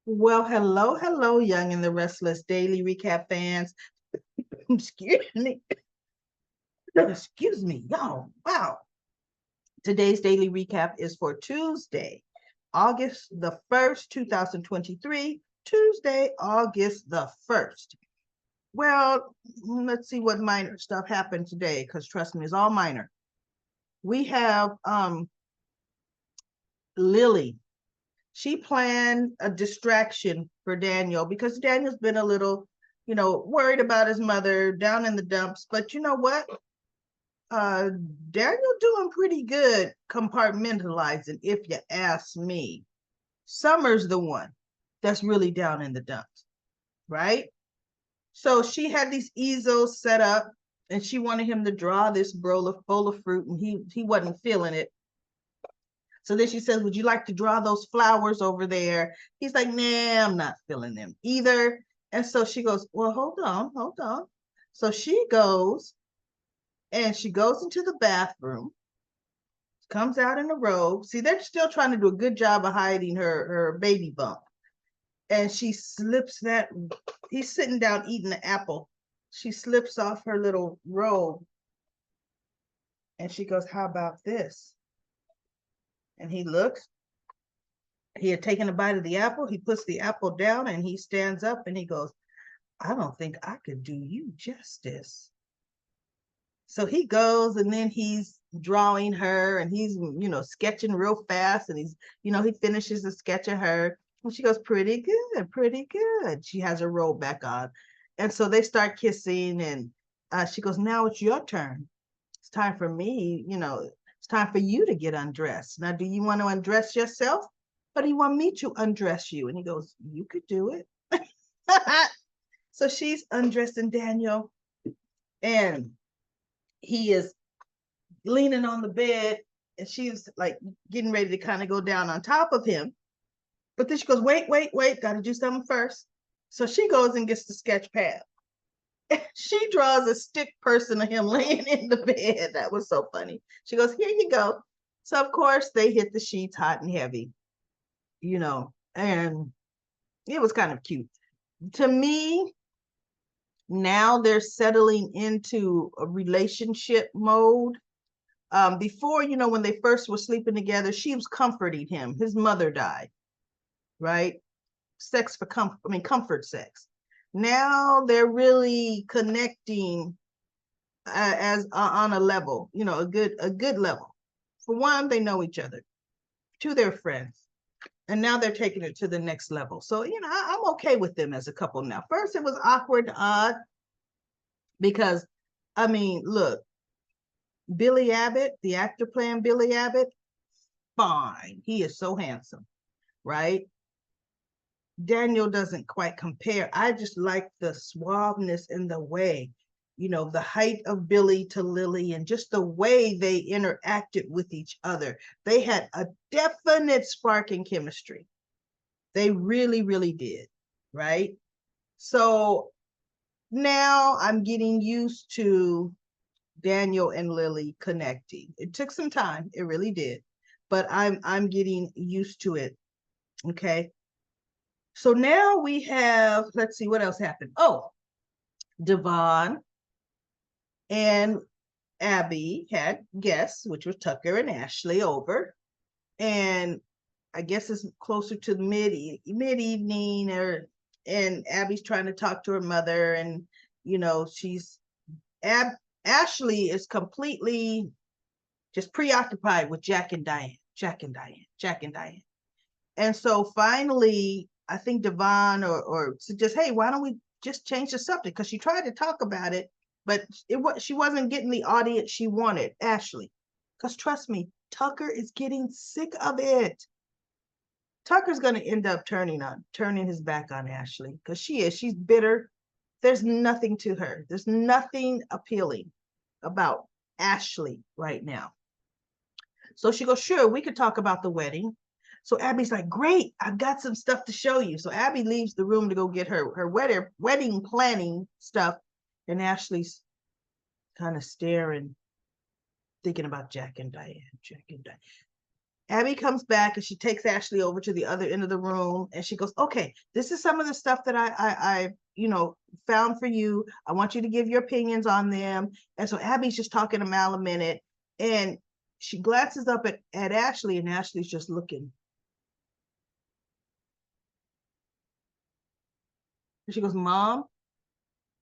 Well, hello, Young and the Restless Daily Recap fans. Excuse me. Excuse me, y'all. Wow. Today's daily recap is for Tuesday, August the 1st, 2023. Tuesday, August the 1st. Well, let's see what minor stuff happened today, because trust me, it's all minor. We have Lily. She planned a distraction for Daniel because Daniel's been a little, worried about his mother down in the dumps. But you know what? Uh, Daniel doing pretty good compartmentalizing, if you ask me. Summer's the one that's really down in the dumps, right? So she had these easels set up and she wanted him to draw this bowl of fruit and he wasn't feeling it. So then she says, would you like to draw those flowers over there? He's like, nah, I'm not feeling them either. And so she goes, well, hold on, hold on. So she goes and she goes into the bathroom, comes out in a robe. See, they're still trying to do a good job of hiding her baby bump. And she slips that, he's sitting down eating the apple. She slips off her little robe and she goes, how about this? And he looks, he had taken a bite of the apple. He puts the apple down and he stands up and he goes, I don't think I could do you justice. So he goes and then he's drawing her and he's, sketching real fast. And he finishes the sketch of her. And she goes, pretty good, pretty good. She has her robe back on. And so they start kissing and she goes, now it's your turn. It's time for me, it's time for you to get undressed. Now, do you want to undress yourself? Or do you want me to undress you? And he goes, you could do it. So she's undressing Daniel and he is leaning on the bed and she's like getting ready to kind of go down on top of him. But then she goes, wait, got to do something first. So she goes and gets the sketch pad. She draws a stick person of him laying in the bed. That was so funny. She goes, here you go. So of course they hit the sheets hot and heavy, and it was kind of cute. To me, now they're settling into a relationship mode. Before, when they first were sleeping together, she was comforting him. His mother died, right? Sex for comfort, comfort sex. Now they're really connecting as on a level, a good level. For one, they know each other. Two, they're friends. And now they're taking it to the next level. So, I'm okay with them as a couple now. First, it was awkward, odd, because, look, Billy Abbott, the actor playing Billy Abbott, fine. He is so handsome, right? Daniel doesn't quite compare. I just like the suaveness and the way, the height of Billy to Lily and just the way they interacted with each other. They had a definite spark in chemistry. They really, really did, right? So now I'm getting used to Daniel and Lily connecting. It took some time, it really did, but I'm getting used to it. Okay. So now we have, let's see what else happened. Oh, Devon and Abby had guests, which was Tucker and Ashley over. And I guess it's closer to mid evening, and Abby's trying to talk to her mother, and she's Ashley is completely just preoccupied with Jack and Diane, Jack and Diane, Jack and Diane. And so finally, I think Devon or suggest, hey, why don't we just change the subject? Because she tried to talk about it, but she wasn't getting the audience she wanted, Ashley. Because trust me, Tucker is getting sick of it. Tucker's going to end up turning his back on Ashley because she's bitter. There's nothing to her. There's nothing appealing about Ashley right now. So she goes, sure, we could talk about the wedding. So Abby's like, great, I've got some stuff to show you. So Abby leaves the room to go get her wedding planning stuff. And Ashley's kind of staring, thinking about Jack and Diane. Abby comes back and she takes Ashley over to the other end of the room and she goes, okay, this is some of the stuff that I found for you. I want you to give your opinions on them. And so Abby's just talking to Mal a minute and she glances up at Ashley and Ashley's just looking. And she goes, Mom?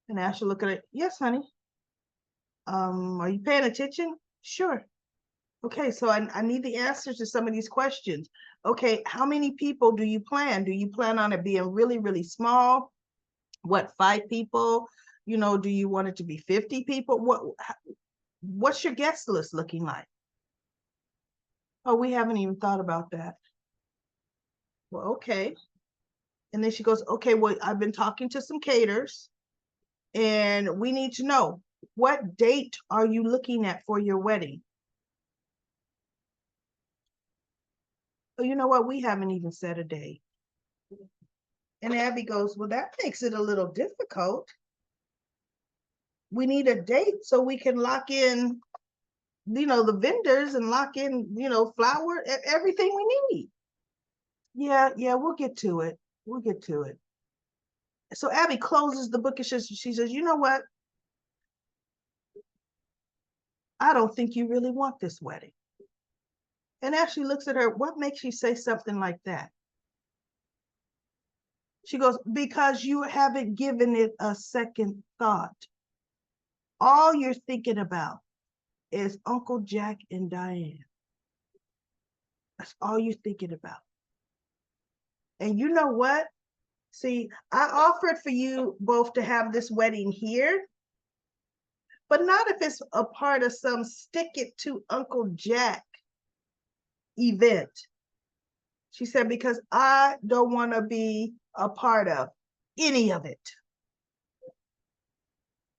And Ashley look at her, yes, honey. Are you paying attention? Sure. Okay, so I need the answers to some of these questions. Okay, how many people do you plan? Do you plan on it being really, really small? What, 5 people? Do you want it to be 50 people? What's your guest list looking like? Oh, we haven't even thought about that. Well, okay. And then she goes, okay, well, I've been talking to some caterers and we need to know, what date are you looking at for your wedding? Oh, you know what? We haven't even set a date. And Abby goes, well, that makes it a little difficult. We need a date so we can lock in, the vendors and lock in, flour, everything we need. Yeah, we'll get to it. We'll get to it. So Abby closes the book and she says, you know what? I don't think you really want this wedding. And Ashley looks at her, what makes you say something like that? She goes, because you haven't given it a second thought. All you're thinking about is Uncle Jack and Diane. That's all you're thinking about. And you know what? See, I offered for you both to have this wedding here, but not if it's a part of some stick it to Uncle Jack event. She said, because I don't want to be a part of any of it.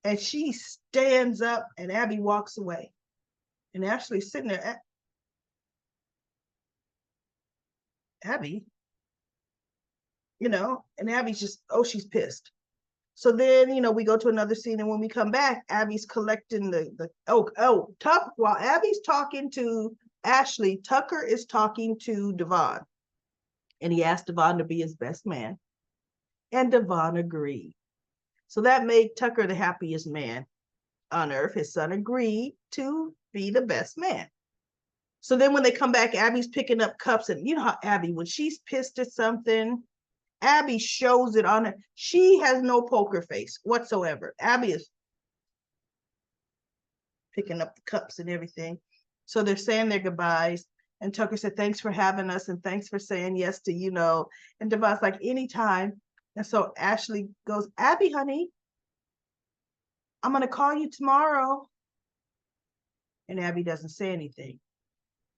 And she stands up and Abby walks away. And Ashley's sitting there. Abby, and Abby's just, oh, she's pissed. So then, we go to another scene, and when we come back, Abby's collecting while Abby's talking to Ashley, Tucker is talking to Devon. And he asked Devon to be his best man. And Devon agreed. So that made Tucker the happiest man on earth. His son agreed to be the best man. So then when they come back, Abby's picking up cups. And you know how Abby, when she's pissed at something, Abby shows it on her. She has no poker face whatsoever. Abby is picking up the cups and everything. So they're saying their goodbyes. And Tucker said, thanks for having us. And thanks for saying yes to, and Devon's like, anytime. And so Ashley goes, Abby, honey, I'm going to call you tomorrow. And Abby doesn't say anything.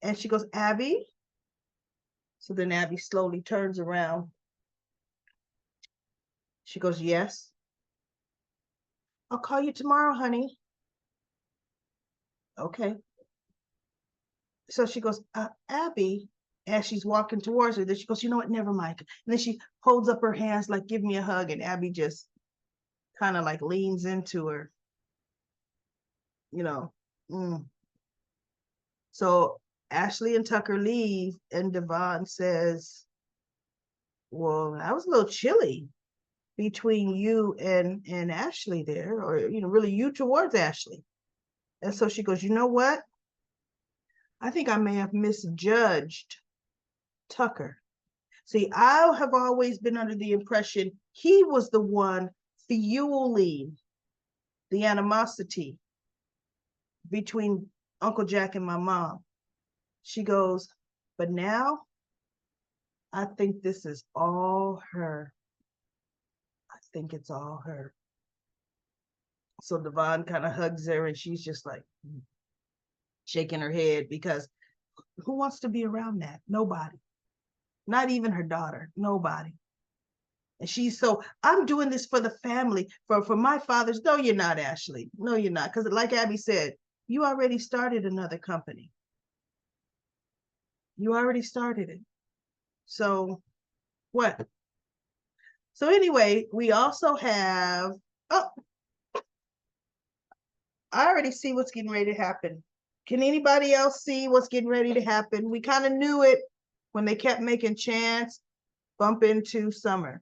And she goes, Abby. So then Abby slowly turns around. She goes, yes. I'll call you tomorrow, honey. Okay. So she goes, Abby, as she's walking towards her, then she goes, you know what, never mind. And then she holds up her hands like, give me a hug. And Abby just kind of like leans into her, So Ashley and Tucker leave and Devon says, well, that was a little chilly between you and Ashley there, or, really you towards Ashley. And so she goes, you know what? I think I may have misjudged Tucker. See, I have always been under the impression he was the one fueling the animosity between Uncle Jack and my mom. She goes, but now I think this is all her. I think it's all her. So Devon kind of hugs her and she's just like shaking her head, because who wants to be around that? Nobody. Not even her daughter. Nobody. And she's so, I'm doing this for the family, for my fathers. No, you're not, Ashley. No, you're not. Because like Abby said, you already started another company. You already started it. So what? So anyway, we also have, I already see what's getting ready to happen. Can anybody else see what's getting ready to happen? We kind of knew it when they kept making Chance bump into Summer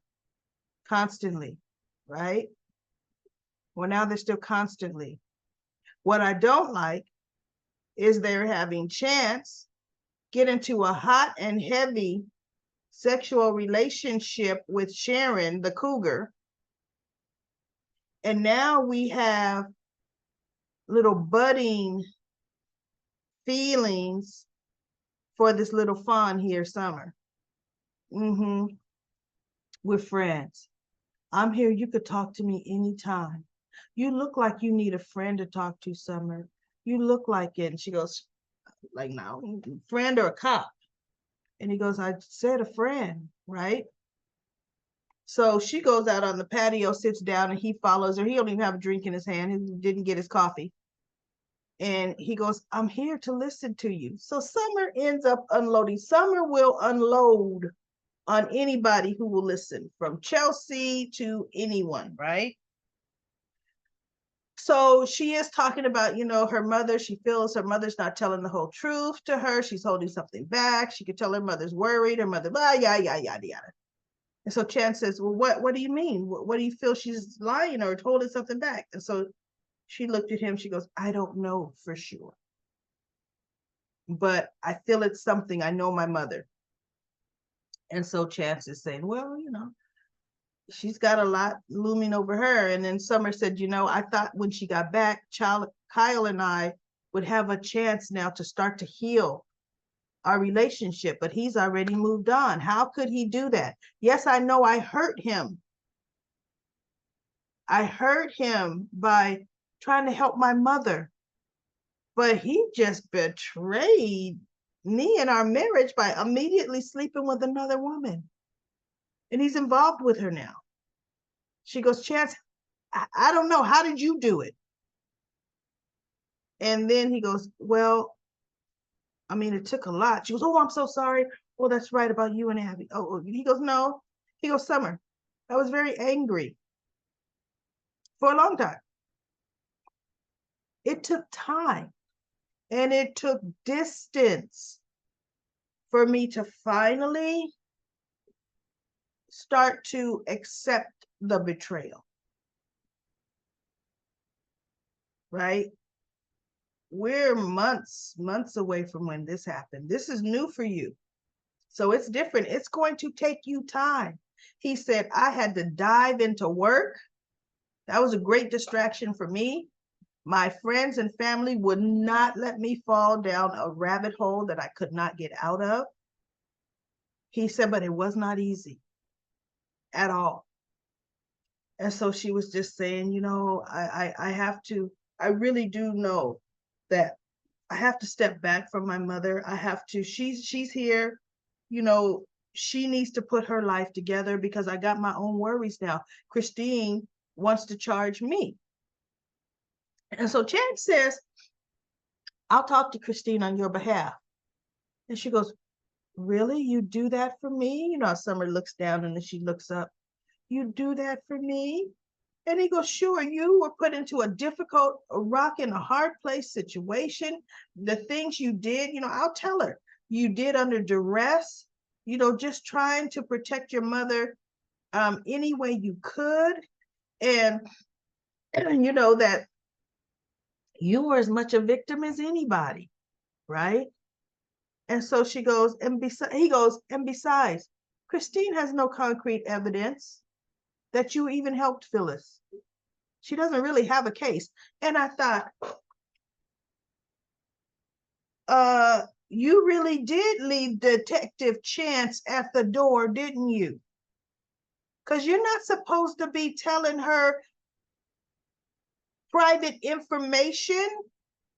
constantly, right? Well, now they're still constantly. What I don't like is they're having Chance get into a hot and heavy sexual relationship with Sharon, the cougar. And now we have little budding feelings for this little fawn here, Summer. We're friends. I'm here. You could talk to me anytime. You look like you need a friend to talk to, Summer. You look like it. And she goes, like, no, friend or a cop? And he goes, I said a friend, right? So she goes out on the patio, sits down, and he follows her. He don't even have a drink in his hand. He didn't get his coffee. And he goes, I'm here to listen to you. So Summer ends up unloading. Summer will unload on anybody who will listen, from Chelsea to anyone, right? So she is talking about, her mother. She feels her mother's not telling the whole truth to her. She's holding something back. She could tell her mother's worried. Her mother, blah, yada, yada, yada, yada. And so Chance says, well, what do you mean? What do you feel she's lying or holding something back? And so she looked at him. She goes, I don't know for sure, but I feel it's something. I know my mother. And so Chance is saying, well, she's got a lot looming over her. And then Summer said, I thought when she got back, Kyle and I would have a chance now to start to heal our relationship, but he's already moved on. How could he do that? Yes, I know I hurt him. I hurt him by trying to help my mother, but he just betrayed me and our marriage by immediately sleeping with another woman. And he's involved with her now. She goes, Chance, I don't know. How did you do it? And then he goes, well, I mean, it took a lot. She goes, oh, I'm so sorry. Oh, that's right about you and Abby. Oh, he goes, no. He goes, Summer, I was very angry for a long time. It took time and it took distance for me to finally start to accept the betrayal. Right? We're months away from when this happened. This is new for you. So it's different. It's going to take you time. He said, I had to dive into work. That was a great distraction for me. My friends and family would not let me fall down a rabbit hole that I could not get out of. He said, but it was not easy at all. And so she was just saying, I have to, I really do know that I have to step back from my mother. I have to, she's here, she needs to put her life together because I got my own worries now. Christine wants to charge me. And so Chance says, I'll talk to Christine on your behalf. And she goes, really? You do that for me? Summer looks down and then she looks up. You do that for me? And he goes, sure, you were put into a difficult, a rock and a hard place situation. The things you did, I'll tell her, you did under duress, just trying to protect your mother any way you could. And, that you were as much a victim as anybody, right? And so she goes, he goes, and besides, Christine has no concrete evidence that you even helped Phyllis. She doesn't really have a case. And I thought, you really did leave Detective Chance at the door, didn't you? Because you're not supposed to be telling her private information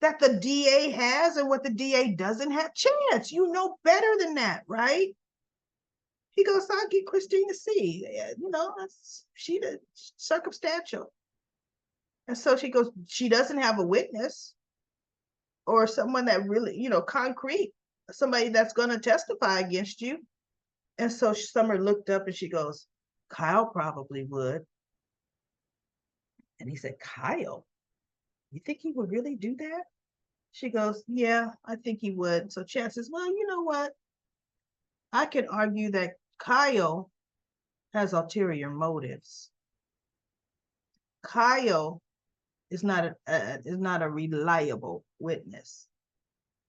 that the DA has and what the DA doesn't have. Chance, you know better than that, right? He goes, I'll get Christine to see. She the circumstantial. And so she goes, she doesn't have a witness or someone that really, concrete, somebody that's going to testify against you. And so Summer looked up and she goes, Kyle probably would. And he said, Kyle, you think he would really do that? She goes, yeah, I think he would. So Chad says, well, you know what? I can argue that Kyle has ulterior motives. Kyle is not a reliable witness.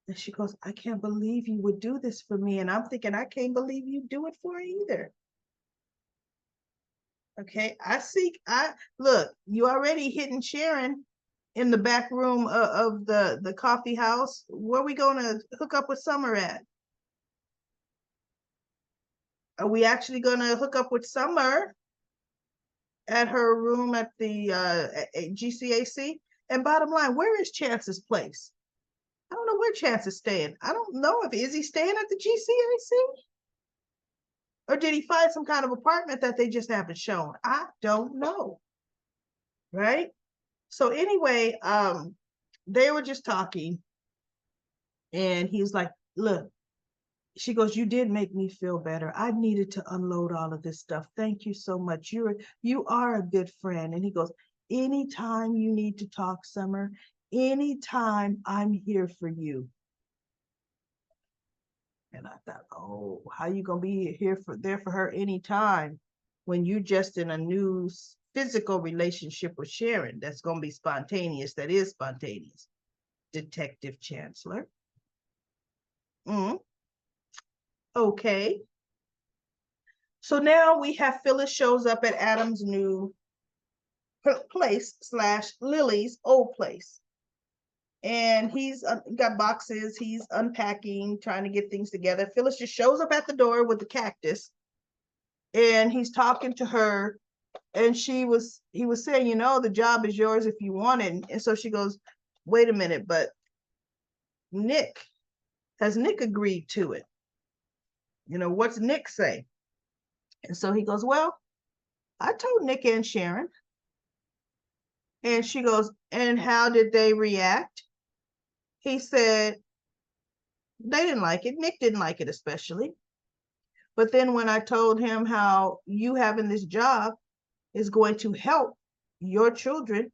And she goes, I can't believe you would do this for me. And I'm thinking, I can't believe you do it for either. Okay, I look, you already hitting Sharon in the back room of the coffee house. Where are we going to hook up with Summer at? Are we actually going to hook up with Summer at her room at the GCAC? And bottom line, where is Chance's place? I don't know where Chance is staying. I don't know if is he staying at the GCAC or did he find some kind of apartment that they just haven't shown? I don't know. Right? So anyway, they were just talking and he's like, look, she goes, you did make me feel better. I needed to unload all of this stuff. Thank you so much. You are a good friend. And he goes, anytime you need to talk, Summer, anytime I'm here for you. And I thought, oh, how you gonna be there for her anytime when you just in a new physical relationship with Sharon that's gonna be spontaneous, that is spontaneous. Detective Chancellor. Okay. So now we have Phyllis shows up at Adam's new place / Lily's old place. And he's got boxes, he's unpacking, trying to get things together. Phyllis just shows up at the door with the cactus and he's talking to her. And he was saying, you know, the job is yours if you want it. And so she goes, wait a minute, but has Nick agreed to it? You know, what's Nick say? And so he goes, well, I told Nick and Sharon. And she goes, and how did they react? He said, they didn't like it. Nick didn't like it, especially. But then when I told him how you having this job is going to help your children,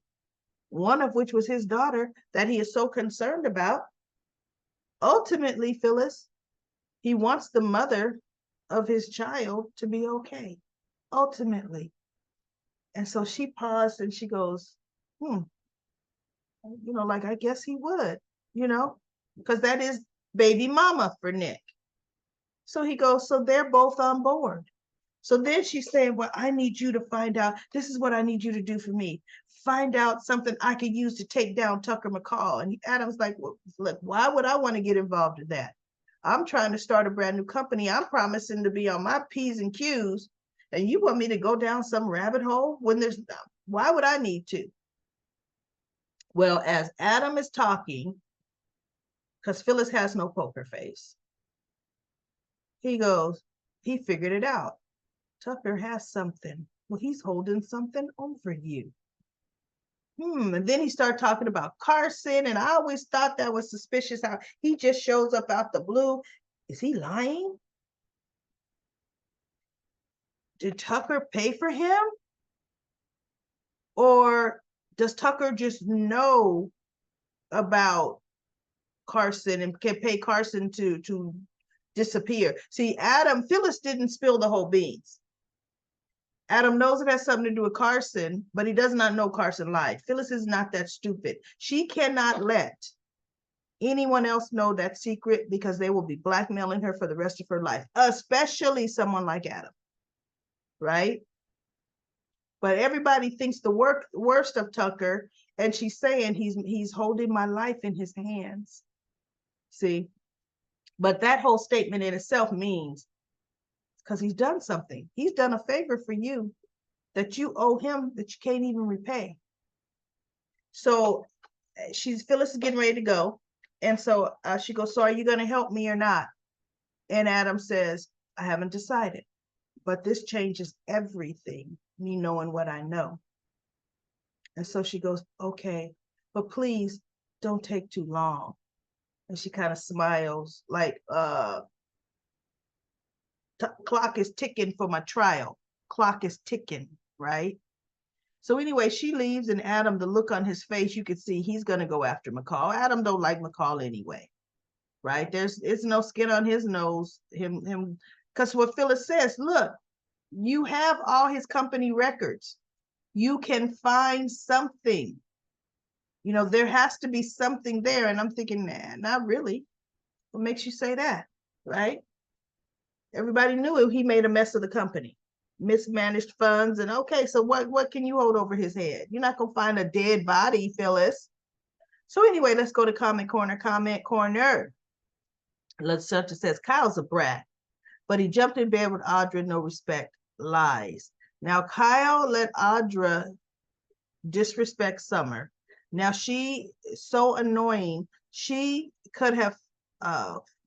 one of which was his daughter, that he is so concerned about, ultimately, Phyllis, he wants the mother of his child to be okay, ultimately. And so she paused and she goes, you know, like, I guess he would, you know, because that is baby mama for Nick. So he goes, so they're both on board. So then she's saying, well, I need you to find out, this is what I need you to do for me. Find out something I could use to take down Tucker McCall. And Adam's like, well, look, why would I want to get involved in that? I'm trying to start a brand new company. I'm promising to be on my P's and Q's. And you want me to go down some rabbit hole when why would I need to? Well, as Adam is talking, because Phyllis has no poker face, he goes, he figured it out. Tucker has something. Well, he's holding something over you. And then he started talking about Carson, and I always thought that was suspicious how he just shows up out the blue. Is he lying? Did Tucker pay for him? Or does Tucker just know about Carson and can pay Carson to disappear? See, Phyllis didn't spill the whole beans. Adam knows it has something to do with Carson, but he does not know Carson lied. Phyllis is not that stupid. She cannot let anyone else know that secret because they will be blackmailing her for the rest of her life, especially someone like Adam, right? But everybody thinks the worst of Tucker, and she's saying he's holding my life in his hands. See? But that whole statement in itself means because he's done something. He's done a favor for you that you owe him that you can't even repay. So Phyllis is getting ready to go. And so she goes, so are you going to help me or not? And Adam says, I haven't decided, but this changes everything, me knowing what I know. And so she goes, okay, but please don't take too long. And she kind of smiles like, clock is ticking for my trial. Clock is ticking, right? So anyway, she leaves, and Adam, the look on his face, you could see he's gonna go after McCall. Adam don't like McCall anyway, right? It's no skin on his nose. Because what Phyllis says, look, you have all his company records. You can find something. You know, there has to be something there. And I'm thinking, nah, not really. What makes you say that, right? Everybody knew it. He made a mess of the company, mismanaged funds, and okay, so what can you hold over his head? You're not gonna find a dead body, Phyllis. So anyway, let's go to comment corner. Comment corner. Such says Kyle's a brat, but he jumped in bed with Audra, no respect, lies. Now Kyle let Audra disrespect Summer. Now she is so annoying. She could have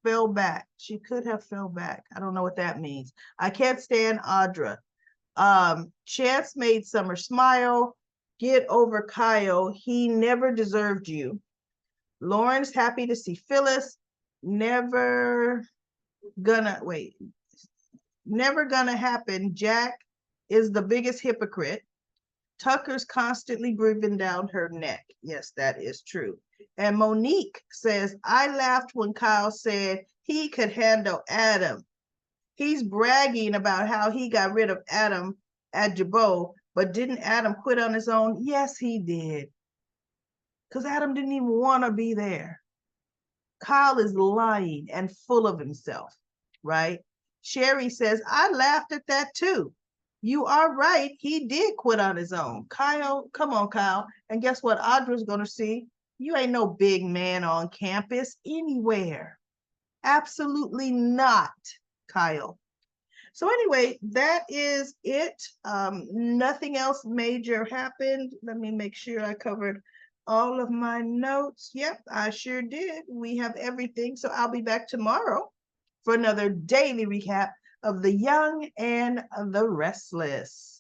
fell back. She could have fell back. I don't know what that means. I can't stand Audra. Chance made Summer smile. Get over Kyle. He never deserved you. Lauren's happy to see Phyllis. Never gonna wait. Never gonna happen. Jack is the biggest hypocrite. Tucker's constantly breathing down her neck. Yes, that is true. And Monique says, I laughed when Kyle said he could handle Adam. He's bragging about how he got rid of Adam at Jabot, but didn't Adam quit on his own? Yes, he did. Because Adam didn't even want to be there. Kyle is lying and full of himself, right? Sherry says, I laughed at that too. You are right. He did quit on his own. Kyle, come on, Kyle. And guess what? Audra's going to see. You ain't no big man on campus anywhere. Absolutely not, Kyle. So anyway, that is it. Nothing else major happened. Let me make sure I covered all of my notes. Yep, I sure did. We have everything. So I'll be back tomorrow for another daily recap of The Young and the Restless.